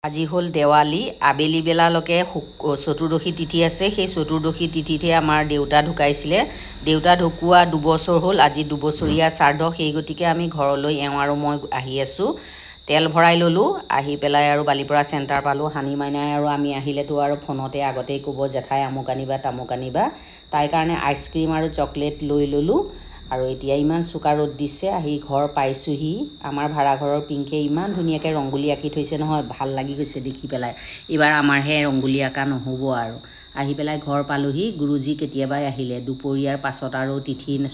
আজি হ'ল দেৱালী আবেলি বেলালৈকে চতুৰ্দশী তিথি আছে। সেই চতুৰ্দশী তিথিতহে আমাৰ দেউতা ঢুকাইছিলে। দেউতা ঢুকুৱা দুবছৰ হ'ল, আজি দুবছৰীয়া শ্ৰাদ্ধ। সেই গতিকে আমি ঘৰলৈ এওঁ আৰু মই আহি আছোঁ। তেল ভৰাই ল'লোঁ, আহি পেলাই আৰু বালিপৰা চেণ্টাৰ পালোঁ। হানি মাইনাই আৰু আমি আহিলেতো আৰু ফোনতে আগতেই ক'ব, জেঠাই আমুক আনিবা তামুক আনিবা। তাইৰ কাৰণে আইচক্ৰীম আৰু চকলেট লৈ ল'লোঁ। আৰু এতিয়া ইমান চোকা ৰ'দ দিছে, আহি ঘৰ পাইছোঁহি। আমাৰ ভাড়াঘৰৰ পিংকে ইমান ধুনীয়াকৈ ৰংগুলী আঁকি থৈছে নহয়, ভাল লাগি গৈছে দেখি পেলাই। এইবাৰ আমাৰহে ৰংগুলী আঁকা নহ'ব আৰু। আহি পেলাই ঘৰ পালোহি। গুৰুজী কেতিয়াবাই আহিলে, দুপৰীয়াৰ পাছত আৰু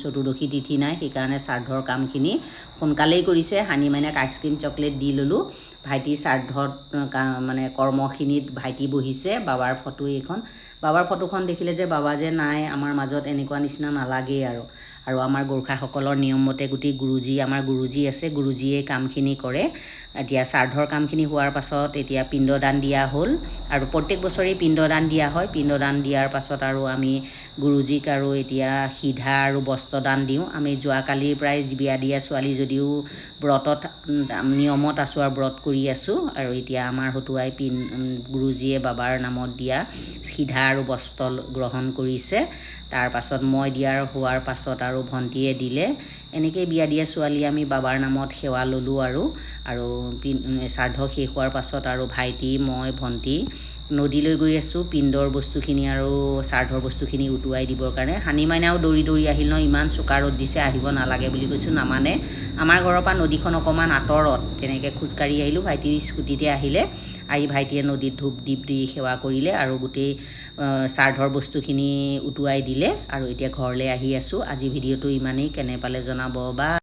চতুৰ্দশী তিথি নাই, সেইকাৰণে শ্ৰাদ্ধৰ কামখিনি সোনকালেই কৰিছে। হানি মাইনাক আইচক্ৰীম চকলেট দি ল'লোঁ। ভাইটি শ্ৰাদ্ধত কৰ্মখিনিত ভাইটি বহিছে। বাবাৰ ফটো এইখন। বাবাৰ ফটোখন দেখিলে যে বাবা যে নাই আমাৰ মাজত, এনেকুৱা নিচিনা নালাগেই আৰু আমাৰ গোৰ্খাসকলৰ নিয়ম মতে গোটেই আমাৰ গুৰুজী আছে, গুৰুজীয়ে কামখিনি কৰে। এতিয়া শ্ৰাদ্ধৰ কামখিনি হোৱাৰ পাছত এতিয়া পিণ্ডদান দিয়া হ'ল, আৰু প্ৰত্যেক বছৰেই পিণ্ডদান দিয়া হয়। পিণ্ডদান দিয়াৰ পাছত আৰু আমি গুৰুজীক আৰু এতিয়া সিধা আৰু বস্ত্ৰদান দিওঁ। আমি যোৱাকালিৰ পৰাই বিয়া দিয়া ছোৱালী যদিও ব্ৰতত নিয়মত আছোঁ আৰু ব্ৰত কৰি আছোঁ। আৰু এতিয়া আমাৰ হতুৱাই গুৰুজীয়ে বাবাৰ নামত দিয়া সিধা আৰু বস্ত্ৰ গ্ৰহণ কৰিছে। তাৰ পাছত মই হোৱাৰ পাছত আৰু ভণ্টীয়ে দিলে। এনেকৈ বিয়া দিয়া ছোৱালী আমি বাবাৰ নামত সেৱা ল'লোঁ। আৰু শ্ৰাদ্ধ শেষ হোৱাৰ পাছত আৰু ভাইটি, মই, ভণ্টী নদীলৈ গৈ আছোঁ পিণ্ডৰ বস্তুখিনি আৰু শ্ৰাদ্ধৰ বস্তুখিনি উটুৱাই দিবৰ কাৰণে। হানি মাইনাও দৌৰি দৌৰি আহিল নহয়, ইমান চোকা ৰ'দ দিছে, আহিব নালাগে বুলি কৈছোঁ, নামানে। আমাৰ ঘৰৰ পৰা নদীখন অকণমান আঁতৰত, তেনেকৈ খোজকাঢ়ি আহিলোঁ। ভাইটিৰ স্কুটিতে আহিলে। আহি ভাইটিয়ে নদীত ধূপ দীপ দি সেৱা কৰিলে আৰু গোটেই শ্ৰাদ্ধৰ বস্তুখিনি উটুৱাই দিলে। আৰু এতিয়া ঘৰলৈ আহি আছোঁ। আজি ভিডিঅ'টো ইমানেই, কেনে পালে জনাব বা